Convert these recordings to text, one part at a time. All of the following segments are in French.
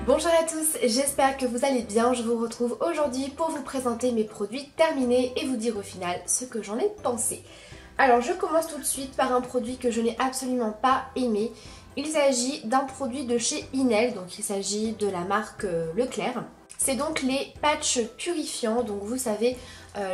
Bonjour à tous, j'espère que vous allez bien. Je vous retrouve aujourd'hui pour vous présenter mes produits terminés et vous dire au final ce que j'en ai pensé. Alors je commence tout de suite par un produit que je n'ai absolument pas aimé. Il s'agit d'un produit de chez Inel, donc il s'agit de la marque Leclerc. C'est donc les patchs purifiants, donc vous savez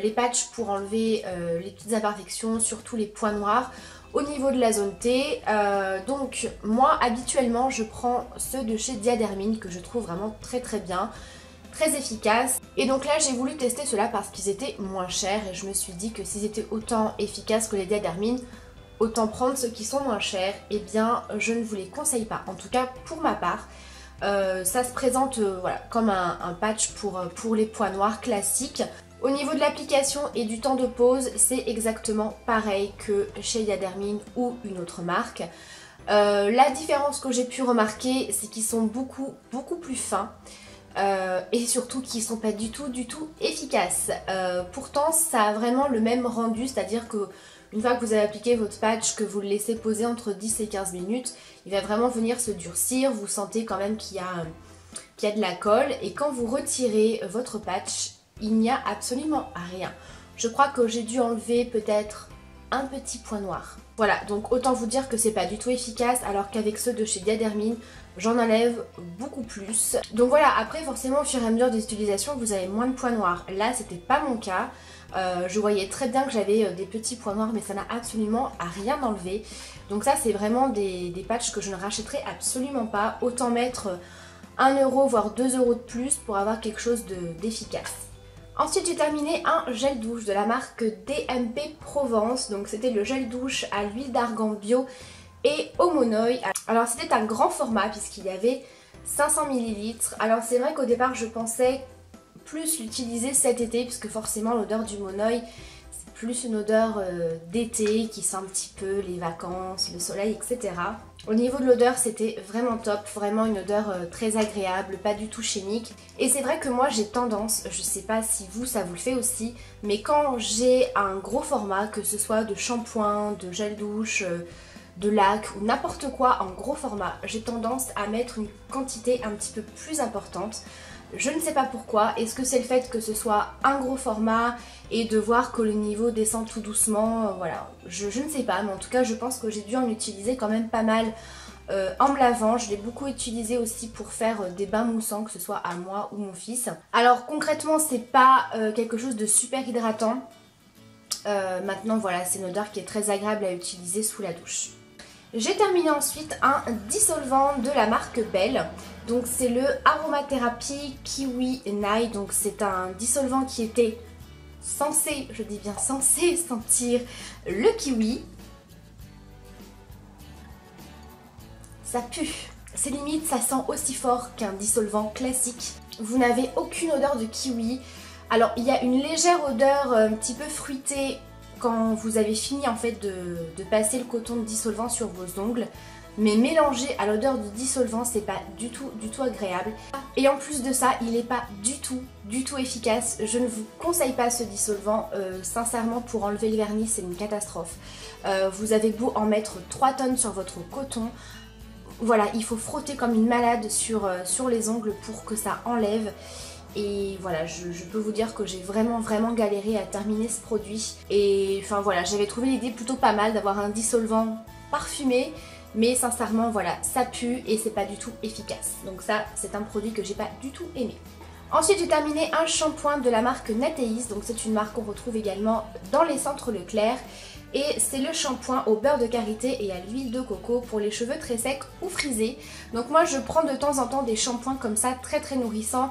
les patchs pour enlever les petites imperfections, surtout les points noirs au niveau de la zone T. Donc moi habituellement je prends ceux de chez Diadermine que je trouve vraiment très bien, très efficaces. Et donc là j'ai voulu tester ceux-là parce qu'ils étaient moins chers et je me suis dit que s'ils étaient autant efficaces que les Diadermine, autant prendre ceux qui sont moins chers. Et bien je ne vous les conseille pas, en tout cas pour ma part. Ça se présente voilà, comme un patch pour les points noirs classiques. Au niveau de l'application et du temps de pause, c'est exactement pareil que chez Diadermine ou une autre marque. La différence que j'ai pu remarquer, c'est qu'ils sont beaucoup plus fins et surtout qu'ils sont pas du tout efficaces. Pourtant, ça a vraiment le même rendu, c'est-à-dire que une fois que vous avez appliqué votre patch, que vous le laissez poser entre 10 et 15 minutes, il va vraiment venir se durcir. Vous sentez quand même qu'il y a de la colle et quand vous retirez votre patch, il n'y a absolument rien. Je crois que j'ai dû enlever peut-être un petit point noir. Voilà, donc autant vous dire que c'est pas du tout efficace, alors qu'avec ceux de chez Diadermine, j'en enlève beaucoup plus. Donc voilà, après forcément au fur et à mesure des utilisations, vous avez moins de points noirs. Là, c'était pas mon cas. Je voyais très bien que j'avais des petits points noirs, mais ça n'a absolument rien enlevé. Donc ça, c'est vraiment des patchs que je ne rachèterai absolument pas. Autant mettre 1 euro voire 2 euros de plus pour avoir quelque chose d'efficace. Ensuite j'ai terminé un gel douche de la marque DMP Provence, donc c'était le gel douche à l'huile d'argan bio et au monoï. Alors c'était un grand format puisqu'il y avait 500 ml. Alors c'est vrai qu'au départ je pensais plus l'utiliser cet été puisque forcément l'odeur du monoï c'est plus une odeur d'été qui sent un petit peu les vacances, le soleil, etc. Au niveau de l'odeur, c'était vraiment top, vraiment une odeur très agréable, pas du tout chimique. Et c'est vrai que moi j'ai tendance, je sais pas si vous ça vous le fait aussi, mais quand j'ai un gros format, que ce soit de shampoing, de gel douche, de lac ou n'importe quoi en gros format, j'ai tendance à mettre une quantité un petit peu plus importante. Je ne sais pas pourquoi, est-ce que c'est le fait que ce soit un gros format et de voir que le niveau descend tout doucement, voilà, je ne sais pas, mais en tout cas je pense que j'ai dû en utiliser quand même pas mal en me lavant. Je l'ai beaucoup utilisé aussi pour faire des bains moussants, que ce soit à moi ou mon fils. Alors concrètement c'est pas quelque chose de super hydratant, maintenant voilà, c'est une odeur qui est très agréable à utiliser sous la douche. J'ai terminé ensuite un dissolvant de la marque Belle. Donc c'est le Aromathérapie Kiwi Night. Donc c'est un dissolvant qui était censé, je dis bien censé, sentir le kiwi. Ça pue. C'est limite, ça sent aussi fort qu'un dissolvant classique. Vous n'avez aucune odeur de kiwi. Alors il y a une légère odeur un petit peu fruitée quand vous avez fini en fait de passer le coton de dissolvant sur vos ongles, mais mélangé à l'odeur du dissolvant, c'est pas du tout agréable. Et en plus de ça, il n'est pas du tout efficace. Je ne vous conseille pas ce dissolvant, sincèrement pour enlever le vernis c'est une catastrophe. Vous avez beau en mettre 3 tonnes sur votre coton, voilà, il faut frotter comme une malade sur les ongles pour que ça enlève. Et voilà, je peux vous dire que j'ai vraiment galéré à terminer ce produit. Et enfin voilà, j'avais trouvé l'idée plutôt pas mal d'avoir un dissolvant parfumé, mais sincèrement voilà, ça pue et c'est pas du tout efficace. Donc ça, c'est un produit que j'ai pas du tout aimé. Ensuite j'ai terminé un shampoing de la marque Natéis, donc c'est une marque qu'on retrouve également dans les centres Leclerc. Et c'est le shampoing au beurre de karité et à l'huile de coco pour les cheveux très secs ou frisés. Donc moi je prends de temps en temps des shampoings comme ça très nourrissants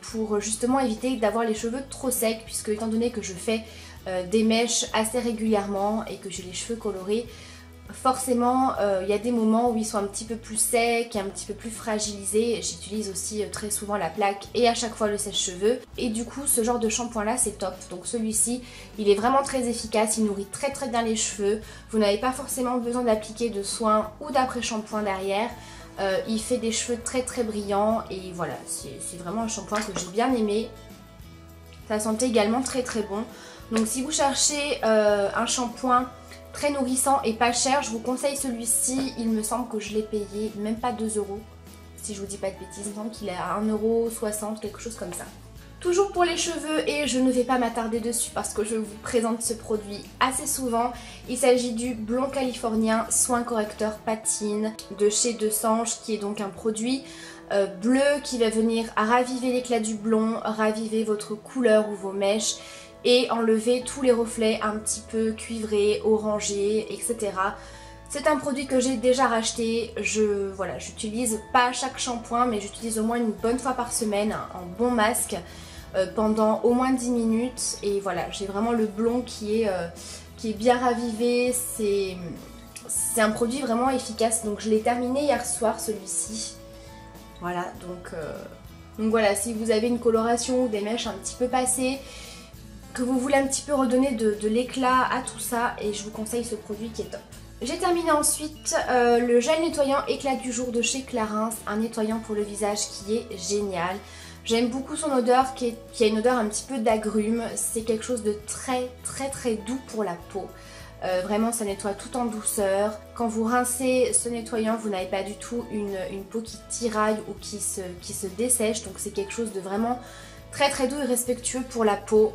pour justement éviter d'avoir les cheveux trop secs, puisque étant donné que je fais des mèches assez régulièrement et que j'ai les cheveux colorés, forcément il y a des moments où ils sont un petit peu plus secs et un petit peu plus fragilisés. J'utilise aussi très souvent la plaque et à chaque fois le sèche-cheveux, et du coup ce genre de shampoing là c'est top. Donc celui-ci il est vraiment très efficace, il nourrit très bien les cheveux. Vous n'avez pas forcément besoin d'appliquer de soin ou d'après-shampoing derrière. Il fait des cheveux très brillants et voilà, c'est vraiment un shampoing que j'ai bien aimé. Ça sentait également très bon. Donc si vous cherchez un shampoing très nourrissant et pas cher, je vous conseille celui-ci. Il me semble que je l'ai payé même pas 2 euros. si je vous dis pas de bêtises, il me semble qu'il est à 1,60 €, quelque chose comme ça. Toujours pour les cheveux, et je ne vais pas m'attarder dessus parce que je vous présente ce produit assez souvent. Il s'agit du Blond Californien Soin Correcteur Patine de chez Desange, qui est donc un produit bleu qui va venir raviver l'éclat du blond, raviver votre couleur ou vos mèches et enlever tous les reflets un petit peu cuivrés, orangés, etc. C'est un produit que j'ai déjà racheté, voilà, j'utilise pas chaque shampoing mais j'utilise au moins une bonne fois par semaine en bon masque pendant au moins 10 minutes et voilà, j'ai vraiment le blond qui est bien ravivé, c'est un produit vraiment efficace, donc je l'ai terminé hier soir celui-ci. Voilà, donc voilà, si vous avez une coloration ou des mèches un petit peu passées, que vous voulez un petit peu redonner de l'éclat à tout ça, et je vous conseille ce produit qui est top. J'ai terminé ensuite le gel nettoyant éclat du jour de chez Clarins, un nettoyant pour le visage qui est génial. J'aime beaucoup son odeur qui a une odeur un petit peu d'agrumes, c'est quelque chose de très doux pour la peau. Vraiment ça nettoie tout en douceur. Quand vous rincez ce nettoyant, vous n'avez pas du tout une peau qui tiraille ou qui se dessèche, donc c'est quelque chose de vraiment très doux et respectueux pour la peau.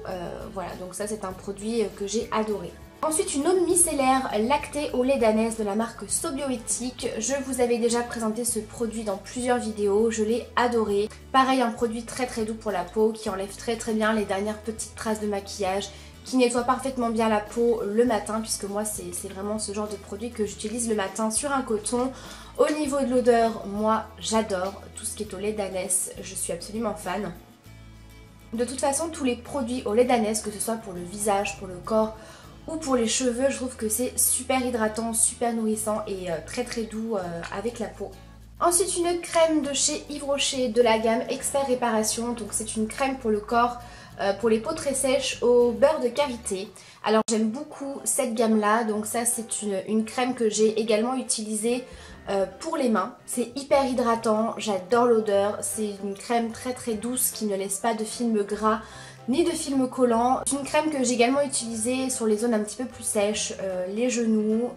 Voilà, donc ça c'est un produit que j'ai adoré. Ensuite, une eau micellaire lactée au lait d'ânesse de la marque Sobioéthique. Je vous avais déjà présenté ce produit dans plusieurs vidéos, je l'ai adoré. Pareil, un produit très doux pour la peau qui enlève très bien les dernières petites traces de maquillage, qui nettoie parfaitement bien la peau le matin, puisque moi c'est vraiment ce genre de produit que j'utilise le matin sur un coton. Au niveau de l'odeur, moi j'adore tout ce qui est au lait d'ânesse, je suis absolument fan. De toute façon, tous les produits au lait d'ânesse, que ce soit pour le visage, pour le corps ou pour les cheveux, je trouve que c'est super hydratant, super nourrissant et très doux avec la peau. Ensuite, une crème de chez Yves Rocher de la gamme Expert Réparation. Donc c'est une crème pour le corps, pour les peaux très sèches au beurre de karité. Alors j'aime beaucoup cette gamme là, donc ça c'est une crème que j'ai également utilisée pour les mains. C'est hyper hydratant, j'adore l'odeur, c'est une crème très douce qui ne laisse pas de film gras ni de film collant. C'est une crème que j'ai également utilisée sur les zones un petit peu plus sèches, les genoux,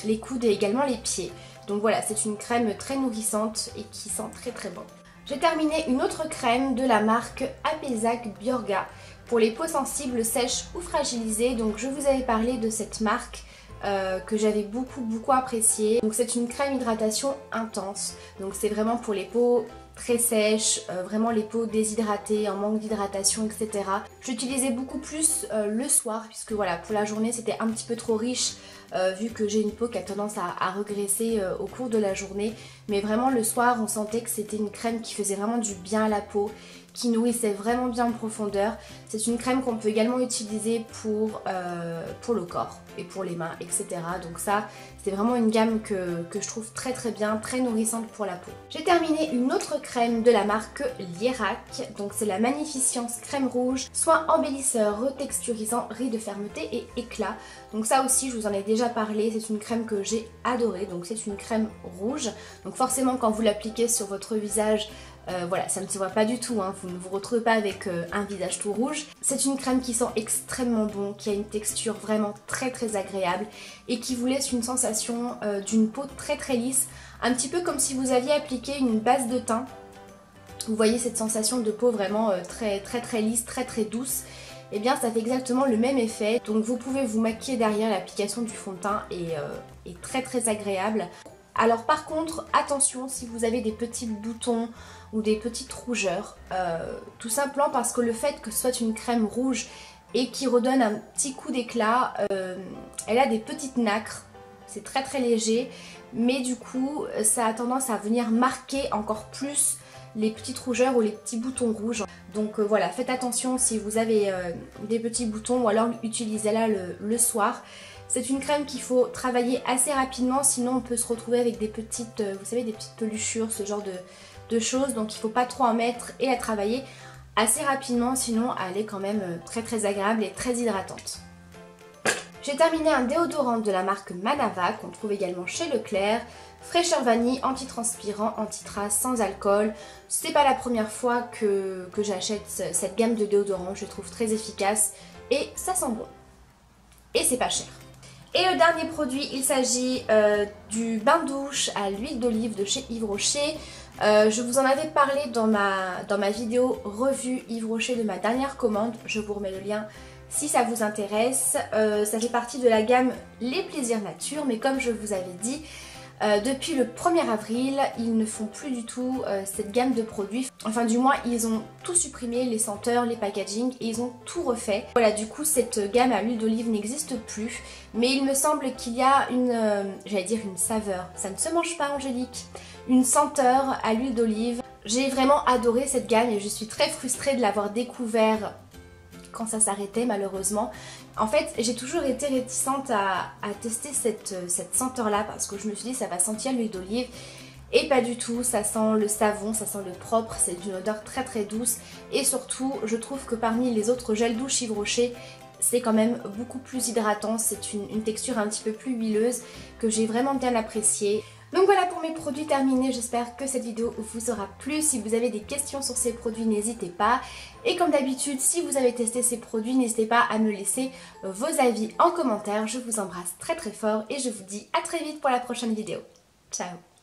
les coudes et également les pieds. Donc voilà, c'est une crème très nourrissante et qui sent très bon. J'ai terminé une autre crème de la marque Apesac Biorga pour les peaux sensibles, sèches ou fragilisées. Donc je vous avais parlé de cette marque que j'avais beaucoup appréciée. Donc c'est une crème hydratation intense. Donc c'est vraiment pour les peaux très sèches, vraiment les peaux déshydratées, en manque d'hydratation, etc. J'utilisais beaucoup plus le soir, puisque voilà, pour la journée c'était un petit peu trop riche, vu que j'ai une peau qui a tendance à regresser au cours de la journée. Mais vraiment le soir on sentait que c'était une crème qui faisait vraiment du bien à la peau, qui nourrissait vraiment bien en profondeur. C'est une crème qu'on peut également utiliser pour le corps et pour les mains, etc. Donc ça, c'est vraiment une gamme que je trouve très bien, très nourrissante pour la peau. J'ai terminé une autre crème de la marque Lierac. Donc c'est la Magnificence Crème Rouge, soin embellisseur, retexturisant, riz de fermeté et éclat. Donc ça aussi, je vous en ai déjà parlé, c'est une crème que j'ai adorée. Donc c'est une crème rouge. Donc forcément, quand vous l'appliquez sur votre visage, voilà, ça ne se voit pas du tout, hein. Vous ne vous retrouvez pas avec un visage tout rouge. C'est une crème qui sent extrêmement bon, qui a une texture vraiment très agréable et qui vous laisse une sensation d'une peau très lisse, un petit peu comme si vous aviez appliqué une base de teint. Vous voyez cette sensation de peau vraiment très lisse, très douce. Et bien ça fait exactement le même effet. Donc vous pouvez vous maquiller derrière l'application du fond de teint et très agréable. Alors par contre, attention si vous avez des petits boutons ou des petites rougeurs, tout simplement parce que le fait que ce soit une crème rouge et qui redonne un petit coup d'éclat, elle a des petites nacres, c'est très léger, mais du coup ça a tendance à venir marquer encore plus les petites rougeurs ou les petits boutons rouges. Donc voilà, faites attention si vous avez des petits boutons ou alors utilisez-la le soir. C'est une crème qu'il faut travailler assez rapidement, sinon on peut se retrouver avec des petites, vous savez, des petites peluchures, ce genre de choses. Donc il ne faut pas trop en mettre et la travailler assez rapidement, sinon elle est quand même très agréable et très hydratante. J'ai terminé un déodorant de la marque Manava qu'on trouve également chez Leclerc. Fraîcheur vanille, antitranspirant, anti-trace, sans alcool. C'est pas la première fois que j'achète cette gamme de déodorants, je trouve très efficace et ça sent bon. Et c'est pas cher. Et le dernier produit, il s'agit du bain douche à l'huile d'olive de chez Yves Rocher. Je vous en avais parlé dans ma vidéo revue Yves Rocher de ma dernière commande, je vous remets le lien si ça vous intéresse. Ça fait partie de la gamme Les Plaisirs Nature, mais comme je vous avais dit, depuis le 1er avril, ils ne font plus du tout cette gamme de produits. Enfin du moins, ils ont tout supprimé, les senteurs, les packaging, et ils ont tout refait. Voilà, du coup cette gamme à l'huile d'olive n'existe plus. Mais il me semble qu'il y a j'allais dire une saveur, ça ne se mange pas Angélique, une senteur à l'huile d'olive. J'ai vraiment adoré cette gamme et je suis très frustrée de l'avoir découvert quand ça s'arrêtait malheureusement. En fait, j'ai toujours été réticente à tester cette senteur là parce que je me suis dit ça va sentir l'huile d'olive et pas du tout, ça sent le savon, ça sent le propre, c'est d'une odeur très très douce et surtout je trouve que parmi les autres gels douche Yves Rocher, c'est quand même beaucoup plus hydratant, c'est une texture un petit peu plus huileuse que j'ai vraiment bien appréciée. Donc voilà pour mes produits terminés, j'espère que cette vidéo vous aura plu. Si vous avez des questions sur ces produits, n'hésitez pas. Et comme d'habitude, si vous avez testé ces produits, n'hésitez pas à me laisser vos avis en commentaire. Je vous embrasse très très fort et je vous dis à très vite pour la prochaine vidéo. Ciao!